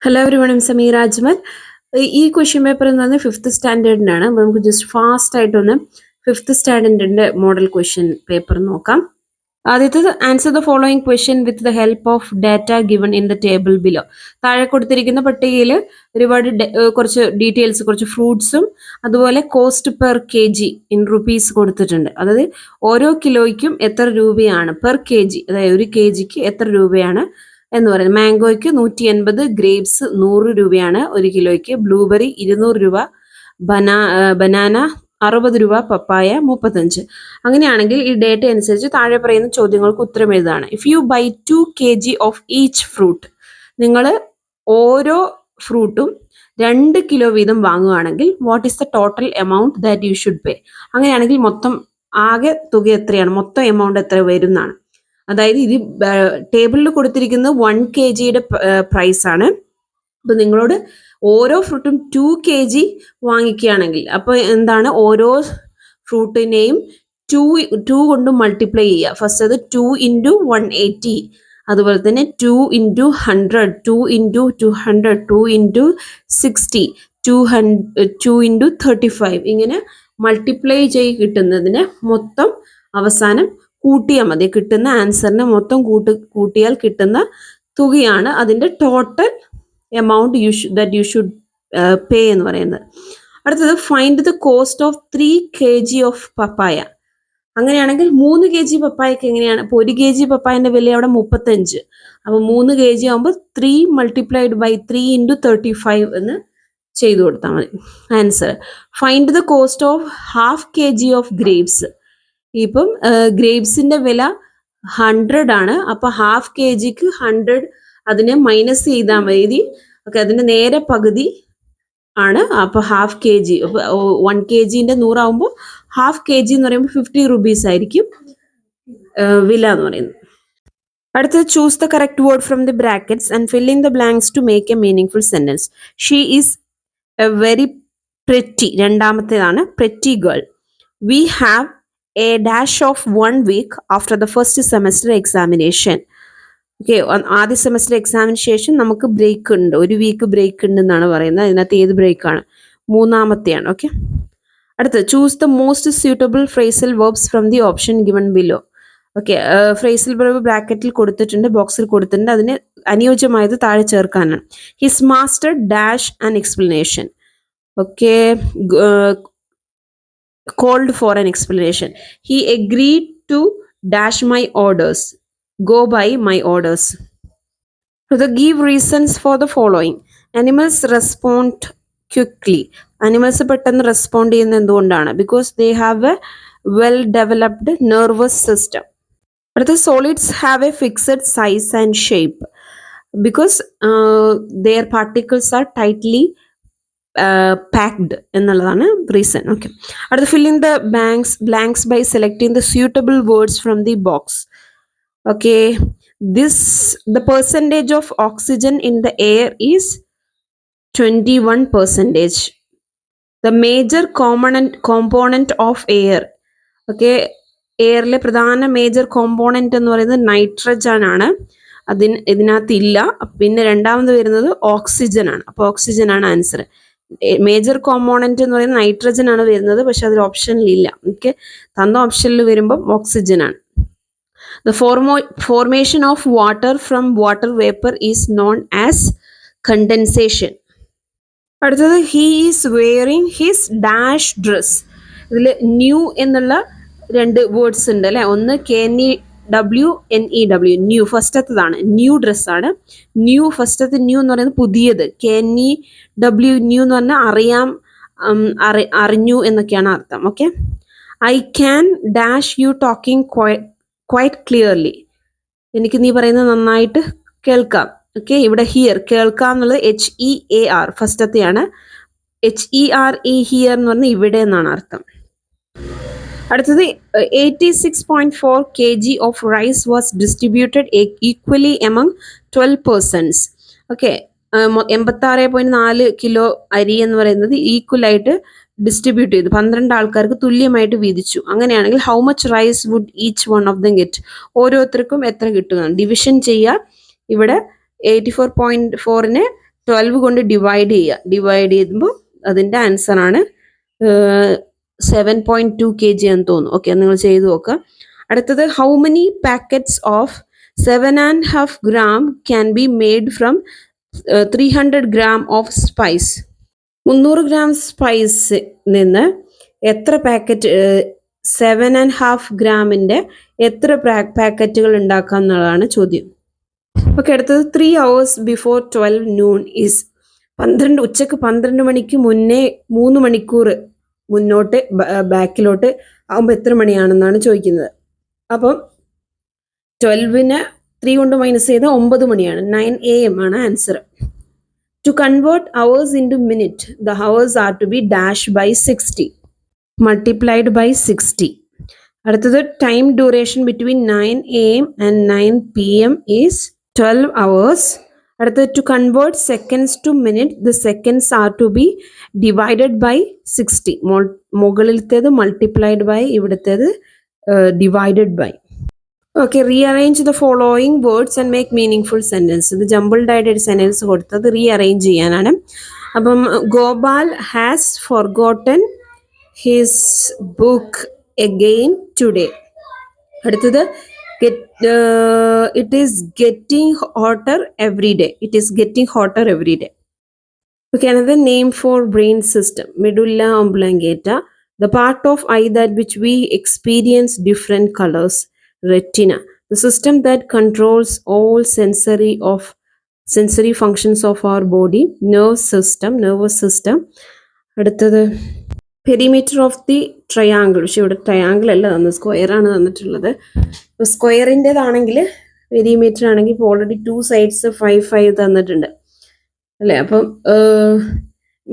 Hello everyone, Sameer Ajmal. ഈ question paper എന്ന് പറഞ്ഞാൽ 5th സ്റ്റാൻഡേർഡിനാണ്. അപ്പോൾ നമുക്ക് ജസ്റ്റ് ഫാസ്റ്റ് ആയിട്ടൊന്ന് 5th സ്റ്റാൻഡേർഡിന്റെ മോഡൽ ക്വസ്റ്റ്യൻ പേപ്പർ നോക്കാം. ആദ്യത്തേത്, answer the following question with the help of data given in the table below. താഴെ കൊടുത്തിരിക്കുന്ന പട്ടികയിൽ ഒരുപാട് കുറച്ച് ഡീറ്റെയിൽസ്, കുറച്ച് ഫ്രൂട്ട്സും അതുപോലെ cost per K G in rupees കൊടുത്തിട്ടുണ്ട്. അതായത് ഓരോ കിലോയ്ക്കും എത്ര രൂപയാണ് പെർ കെ ജി, അതായത് ഒരു കെ ജിക്ക് എത്ര രൂപയാണ് എന്ന് പറയുന്നത്. മാംഗോയ്ക്ക് 180, ഗ്രേപ്സ് 100 രൂപയാണ് ഒരു കിലോയ്ക്ക്, ബ്ലൂബെറി 200 രൂപ, ബനാന 60 രൂപ, പപ്പായ 35. അങ്ങനെയാണെങ്കിൽ ഈ ഡേറ്റ അനുസരിച്ച് താഴെ പറയുന്ന ചോദ്യങ്ങൾക്ക് ഉത്തരം എഴുതാണ്. If you buy 2 kg of each fruit, നിങ്ങൾ ഓരോ ഫ്രൂട്ടും 2 കിലോ വീതം വാങ്ങുകയാണെങ്കിൽ what is the total amount that you should pay? അങ്ങനെയാണെങ്കിൽ മൊത്തം ആകെ തുക എത്രയാണ്, മൊത്തം എമൗണ്ട് എത്ര വരുന്നതാണ്. അതായത് ഇത് ടേബിളിൽ കൊടുത്തിരിക്കുന്നത് 1 kg പ്രൈസ് ആണ്. അപ്പൊ നിങ്ങളോട് ഓരോ ഫ്രൂട്ടും 2 kg വാങ്ങിക്കുകയാണെങ്കിൽ അപ്പോൾ എന്താണ്, ഓരോ ഫ്രൂട്ടിനെയും 2 കൊണ്ട് മൾട്ടിപ്ലൈ ചെയ്യുക. ഫസ്റ്റ് അത് 2 × 180, അതുപോലെ തന്നെ 2 × 100, 2 × 200, 2 × 60, 2 × 35, ഇങ്ങനെ മൾട്ടിപ്ലൈ ചെയ്ത് കിട്ടുന്നതിന് മൊത്തം അവസാനം കൂട്ടിയാൽ മതി. കിട്ടുന്ന ആൻസറിനെ മൊത്തം കൂട്ടിയാൽ കിട്ടുന്ന തുകയാണ് അതിൻ്റെ total amount that you should pay എന്ന് പറയുന്നത്. അടുത്തത്, find the cost of 3 kg of papaya. അങ്ങനെയാണെങ്കിൽ 3 kg പപ്പായക്ക് എങ്ങനെയാണ്? ഇപ്പോൾ 1 kg പപ്പായന്റെ വില അവിടെ 35. അപ്പോൾ 3 kg ആകുമ്പോൾ 3 × 3 × 35 എന്ന് ചെയ്തു കൊടുത്താൽ മതി. Answer, find the cost of 1/2 kg of grapes. ഇപ്പം ഗ്രേപ്സിന്റെ വില 100 ആണ്. അപ്പൊ 1/2 kgക്ക് 100 അതിനെ മൈനസ് ചെയ്താൽ മതി. ഓക്കെ, അതിന്റെ നേരെ പകുതി ആണ്. അപ്പൊ 1/2 kg, 1 kgന്റെ 100 ആകുമ്പോൾ 1/2 kg എന്ന് പറയുമ്പോൾ 50 rupees ആയിരിക്കും വില എന്ന് പറയുന്നത്. അടുത്തത്, choose the correct word from the brackets and fill in the blanks to make a meaning sentence. She is a very pretty, രണ്ടാമത്തേതാണ് pretty girl. We have a dash of 1 week after the first semester examination. Okay, ആദ്യ semester എക്സാമിന് ശേഷം നമുക്ക് break ഉണ്ട്, 1 week break ഉണ്ട് എന്നാണ് പറയുന്നത്. അതിനകത്ത് ഏത് ബ്രേക്കാണ്? മൂന്നാമത്തെയാണ്. ഓക്കെ, അടുത്ത്, choose the most suitable phrasal verbs from the option given below. Okay, phrasal verb ബ്രാക്കറ്റിൽ കൊടുത്തിട്ടുണ്ട്, ബോക്സിൽ കൊടുത്തിട്ടുണ്ട്. അതിന് അനുയോജ്യമായത് താഴെ ചേർക്കാനാണ്. His master dash and explanation. Okay, called for an explanation. He agreed to dash my orders, go by my orders. So the give reasons for the following. Animals respond quickly. Animals പെട്ടെന്ന് respond ചെയ്യുന്നത് എന്തുകൊണ്ടാണ്? Because they have a well developed nervous system. അടുത്ത, solids have a fixed size and shape because their particles are tightly packed എന്നുള്ളതാണ് reason. Okay, അടുത്ത, fill in the blanks by selecting the suitable words from the box. Okay, the percentage of oxygen in the air is 21%. The major component of air. Okay, എയറിലെ പ്രധാന major component എന്ന് പറയുന്നത് nitrogen ആണ്. ഇതിനകത്ത് ഇല്ല. പിന്നെ രണ്ടാമത് വരുന്നത് ഓക്സിജൻ ആണ്. അപ്പോൾ ഓക്സിജൻ ആണ് ആൻസർ. മേജർ കോമ്പോണന്റ് എന്ന് പറയുന്നത് നൈട്രജൻ ആണ് വരുന്നത്, പക്ഷെ അതിൽ ഓപ്ഷനിൽ ഇല്ല. ഓക്കെ, തന്ന ഓപ്ഷനിൽ വരുമ്പോൾ ഓക്സിജൻ ആണ്. The formation of water from water vapour is known as condensation. അടുത്തത്, he is wearing his dash dress. ഇതിൽ ന്യൂ എന്നുള്ള 2 വേർഡ്സ് ഉണ്ട് അല്ലെ. ഒന്ന് KNEW, ന്യൂ ഫസ്റ്റത്തതാണ്, ന്യൂ ഡ്രസ്സാണ്. ന്യൂ ഫസ്റ്റത്തെ ന്യൂ എന്ന് പറയുന്നത് പുതിയത്. KNEW, ന്യൂ എന്ന് പറഞ്ഞാൽ അറിയാം, അറിഞ്ഞു എന്നൊക്കെയാണ് അർത്ഥം. Okay, I can dash you talking quite clearly. എനിക്ക് നീ പറയുന്നത് നന്നായിട്ട് കേൾക്കാം. ഓക്കെ, ഇവിടെ ഹിയർ, കേൾക്കാം എന്നുള്ളത് HEAR ഫസ്റ്റത്തെയാണ്. HERE, ഹിയർ എന്ന് പറഞ്ഞാൽ ഇവിടെ എന്നാണ് അർത്ഥം. അടുത്തത്, 86.4 kg of rice was distributed equally among 12 persons. Okay, 86.4 kilo അരി എന്ന് പറയുന്നത് ഈക്വൽ ആയിട്ട് ഡിസ്ട്രിബ്യൂട്ട് ചെയ്തു, 12 ആൾക്കാർക്ക് തുല്യമായിട്ട് വീതിച്ചു. അങ്ങനെയാണെങ്കിൽ how much rice would each one of them get? ഓരോരുത്തർക്കും എത്ര കിട്ടുക? ഡിവിഷൻ ചെയ്യുക. ഇവിടെ 84.4നെ 12 കൊണ്ട് ഡിവൈഡ് ചെയ്യുമ്പോൾ അതിൻ്റെ ആൻസറാണ് 7.2 kg എന്ന് തോന്നുന്നു. ഓക്കെ, നിങ്ങൾ ചെയ്തു നോക്കുക. അടുത്തത്, how many packets of 7.5 gram can be made from 300 gram of spice? 300 gram spice നിന്ന് എത്ര പാക്കറ്റ് 7.5 ഗ്രാമിൻ്റെ എത്ര പാക്കറ്റുകൾ ഉണ്ടാക്കാം എന്നുള്ളതാണ് ചോദ്യം. ഓക്കെ, അടുത്തത് 3 hours ബിഫോർ 12 noon ഈസ് ഉച്ചക്ക് 12 മണിക്ക് മുന്നേ 3 മണിക്കൂർ മുന്നോട്ട് ബാക്കിലോട്ട് ആകുമ്പോൾ എത്ര മണിയാണെന്നാണ് ചോദിക്കുന്നത്. അപ്പം 12നെ 3 കൊണ്ട് മൈനസ് ചെയ്താൽ 9 മണിയാണ്. 9 AM ആണ് answer. To convert hours into minute, the hours are to be dashed by 60, multiplied by 60. അടുത്തത്, time duration between 9 AM and 9 PM is 12 hours. അടുത്തത്, to convert seconds to minute, the seconds are to be divided by 60. മുകളിലത്തേത് multiplied by, ഇവിടുത്തേത് divided by. Okay, rearrange the following words and make meaning sentence. ഇത് jumbled ആയിട്ട് ഒരു sentence കൊടുത്തത് rearrange ചെയ്യാനാണ്. അപ്പം, Gopal has forgotten his book again today. അടുത്തത്, it is getting hotter every day. It is getting hotter every day. Okay, another name for brain system, medulla oblongata. The part of eye that which we experience different colors, retina. The system that controls all sensory functions of our body, nervous system. അടുത്തത്, perimeter of the triangle. പക്ഷെ ഇവിടെ triangle അല്ല തന്നത്, square ആണ് തന്നിട്ടുള്ളത്. ഇപ്പോൾ സ്ക്വയറിൻ്റെതാണെങ്കിൽ, perimeter ആണെങ്കിൽ ഇപ്പോൾ ഓൾറെഡി 2 sides 5 തന്നിട്ടുണ്ട് അല്ലേ. അപ്പം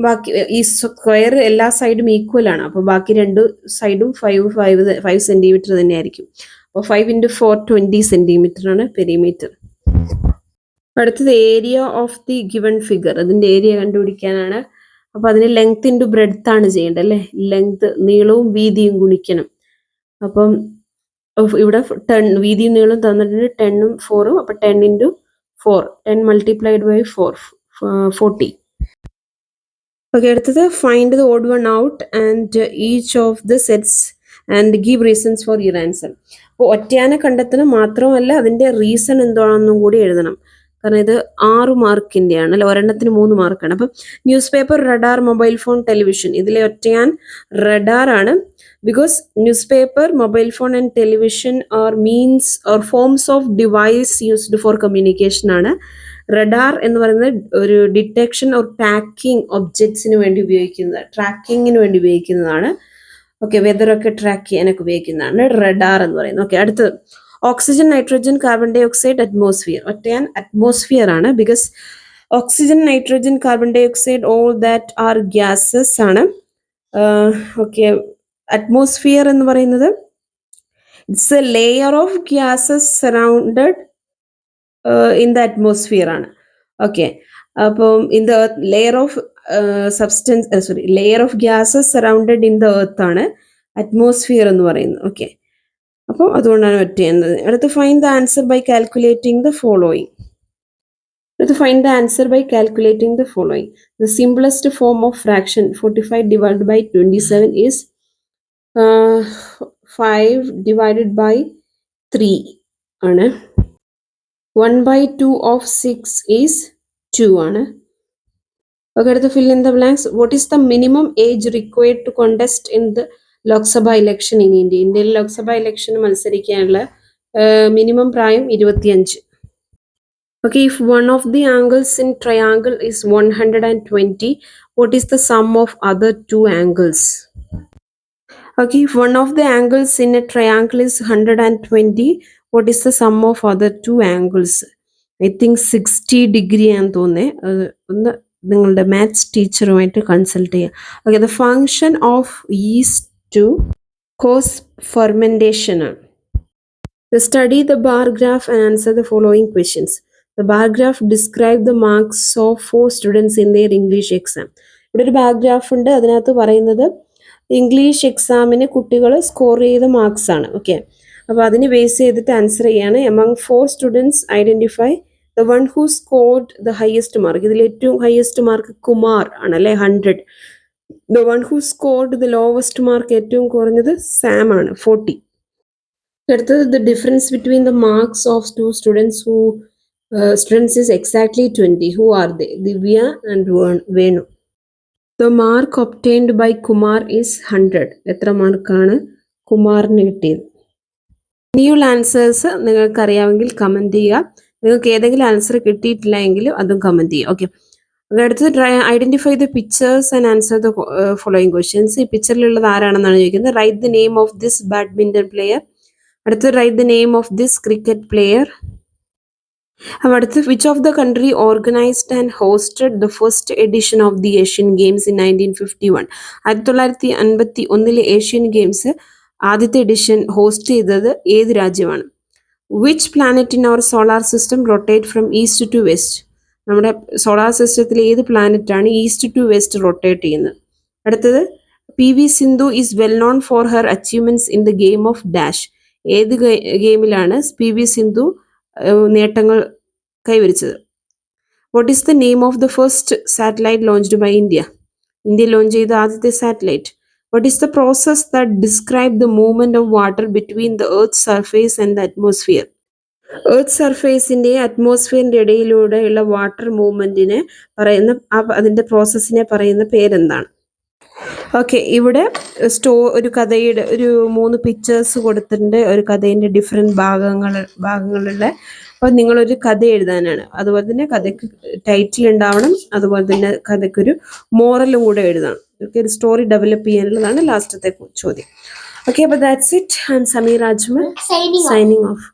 ബാക്കി ഈ സ്ക്വയർ എല്ലാ സൈഡും ഈക്വൽ ആണ്. അപ്പോൾ ബാക്കി 2 സൈഡും 5 സെൻറ്റിമീറ്റർ തന്നെയായിരിക്കും. അപ്പോൾ 5 × 4 20 സെൻറ്റിമീറ്റർ ആണ് പെരിമീറ്റർ. അടുത്തത്, area of the given figure. അതിൻ്റെ ഏരിയ കണ്ടുപിടിക്കാനാണ്. അപ്പോൾ അതിന് ലെങ്ത് ഇൻറ്റു ബ്രെഡ്ത്ത് ആണ് ചെയ്യേണ്ടത് അല്ലേ. ലെങ്ത്, നീളവും വീതിയും ഗുണിക്കണം. അപ്പം ഇവിടെ 10 വീതിയും നീളവും തന്നിട്ടുണ്ട്, 10ഉം 4ഉം. അപ്പോൾ 10 × 4, 10 മൾട്ടിപ്ലൈഡ് ബൈ 4, 40. ഓക്കെ, അടുത്തത്, find the odd one out and each of the sets and give reasons for your answer. അപ്പോൾ ഒറ്റയാനെ കണ്ടെത്തണം, മാത്രമല്ല അതിൻ്റെ റീസൺ എന്താണെന്നും കൂടി എഴുതണം. കാരണം ഇത് 6 മാർക്കിൻ്റെയാണ് അല്ലെ, ഒരെണ്ണത്തിന് 3 മാർക്കാണ്. അപ്പം newspaper, radar, mobile phone, television. ഇതിലെ ഒറ്റയാൻ റഡാർ ആണ്. Because newspaper, mobile phone and television are means or forms of device used for communication ആണ്. റഡാർ എന്ന് പറയുന്നത് ഒരു ഡിറ്റക്ഷൻ ഓർ ട്രാക്കിംഗ് ഒബ്ജക്ട്സിന് വേണ്ടി ട്രാക്കിങ്ങിന് വേണ്ടി ഉപയോഗിക്കുന്നതാണ്. ഓക്കെ, വെതറൊക്കെ ട്രാക്ക് ചെയ്യാനൊക്കെ ഉപയോഗിക്കുന്നതാണ് റഡാർ എന്ന് പറയുന്നത്. ഓക്കെ, അടുത്തത്, oxygen, nitrogen, carbon dioxide, atmosphere. ഒറ്റയാൻ അറ്റ്മോസ്ഫിയർ ആണ്. Because oxygen, nitrogen, carbon dioxide all that are gases ആണ്. ഓക്കെ, അറ്റ്മോസ്ഫിയർ എന്ന് പറയുന്നത് it's a layer of gases surrounded in the atmosphere ആണ്. ഓക്കെ, അപ്പം in the layer of layer of gases surrounded in the earth ആണ് atmosphere എന്ന് പറയുന്നത്. Okay, അപ്പോൾ അതുകൊണ്ടാണ് ഒറ്റ ചെയ്യുന്നത്. അടുത്ത്, find the answer by calculating the following. The simplest form of fraction 45 divided by 27 is 5 divided by 3 ആണ്. 1/2 of 6 is 2 ആണ്. Okay, അടുത്ത്, fill in the blanks. What is the minimum age required to contest in the Lok Sabha election in India? ഇന്ത്യയിൽ ലോക്സഭ ഇലക്ഷന് മത്സരിക്കാനുള്ള minimum പ്രായം 25. Okay, if one of the angles in triangle is 120, what is the sum of other 2 angles? Okay, if one of the angles in a triangle is 120, what is the sum of other 2 angles? I think 60 degree ആണെന്ന് തോന്നുന്നത്. ഒന്ന് നിങ്ങളുടെ maths ടീച്ചറുമായിട്ട് consult ചെയ്യുക. Okay, the function of east to cause fermentation. Study the bar graph and answer the following questions. The bar graph describe the marks of 4 students in their English exam. ഇവിടെ ഒരു bar graph ഉണ്ട്. അതിനകത്ത് പറയുന്നത് English എക്സാമിന് കുട്ടികൾ score ചെയ്ത marks ആണ്. Okay, അപ്പോൾ അതിന് ബേസ് ചെയ്തിട്ട് ആൻസർ ചെയ്യാണ്. Among 4 students identify The one who scored the highest mark. ഇതിൽ ഏറ്റവും highest mark കുമാർ ആണല്ലേ 100. The one who scored the lowest mark ഏറ്റവും കുറഞ്ഞത് സാം ആണ് 40. അടുത്തത് the difference between the marks of two students is exactly 20. Who are they? Divya and Venu. The mark obtained by Kumar is 100. എത്ര മാർക്കാണ് കുമാറിന് കിട്ടിയത്? ഇനിയുള്ള ആൻസേഴ്സ് നിങ്ങൾക്ക് അറിയാമെങ്കിൽ കമൻറ്റ് ചെയ്യുക. നിങ്ങൾക്ക് ഏതെങ്കിലും ആൻസർ കിട്ടിയിട്ടില്ല എങ്കിൽ അതും കമൻറ്റ് ചെയ്യുക. ഓക്കെ, അടുത്തത് identify the pictures and answer the following questions. ഈ പിക്ചറിലുള്ളത് ആരാണെന്നാണ് ചോദിക്കുന്നത്. Write the name of this badminton player. അടുത്തത് write the name of this cricket player. അടുത്ത് which of the country organised and hosted the first edition of the Asian Games in 1951. 1951 Asian Games ആദ്യത്തെ edition host ചെയ്തത് ഏത് രാജ്യമാണ്? Which planet in our solar system rotate from east to west. നമ്മുടെ solar സിസ്റ്റത്തിലെ ഏത് പ്ലാനറ്റാണ് east to west rotate ചെയ്യുന്നത്? അടുത്തത് PV Sindhu is well known for her achievements in the game of dash. ഏത് ഗെയിമിലാണ് PV സിന്ധു നേട്ടങ്ങൾ കൈവരിച്ചത്? What is the name of the first satellite launched by India. India launch ചെയ്ത ആദ്യത്തെ satellite. What is the process that describe the movement of water between the Earth's surface and the atmosphere? Earth സർഫേസിന്റെ അറ്റ്മോസ്ഫിയറിന്റെ ഇടയിലൂടെയുള്ള water മൂവ്മെന്റിനെ പറയുന്ന അതിന്റെ പ്രോസസ്സിനെ പറയുന്ന പേരെന്താണ്? ഓക്കെ, ഇവിടെ ഒരു കഥയുടെ ഒരു 3 പിക്ചേഴ്സ് കൊടുത്തിട്ടുണ്ട്. ഒരു കഥയുടെ ഡിഫറെന്റ് ഭാഗങ്ങളുള്ള. അപ്പോൾ നിങ്ങളൊരു കഥ എഴുതാനാണ്. അതുപോലെ തന്നെ കഥയ്ക്ക് ടൈറ്റിൽ ഉണ്ടാവണം. അതുപോലെ തന്നെ കഥയ്ക്കൊരു മോറലും കൂടെ എഴുതണം. ഒരു സ്റ്റോറി ഡെവലപ്പ് ചെയ്യാനുള്ളതാണ് ലാസ്റ്റത്തെ ചോദ്യം. ഓക്കെ, അപ്പോൾ that's it. I M Sameer Ajmal signing off.